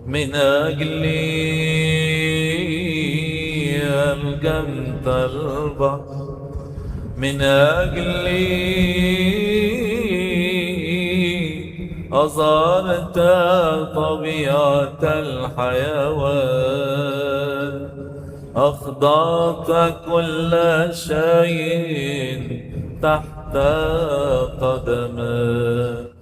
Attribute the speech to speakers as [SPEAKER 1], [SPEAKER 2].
[SPEAKER 1] من أجلي ألجمت البحر، من أجلي أظهرت طبيعة الحيوان، أخضعت كل شيء تحت قدمك.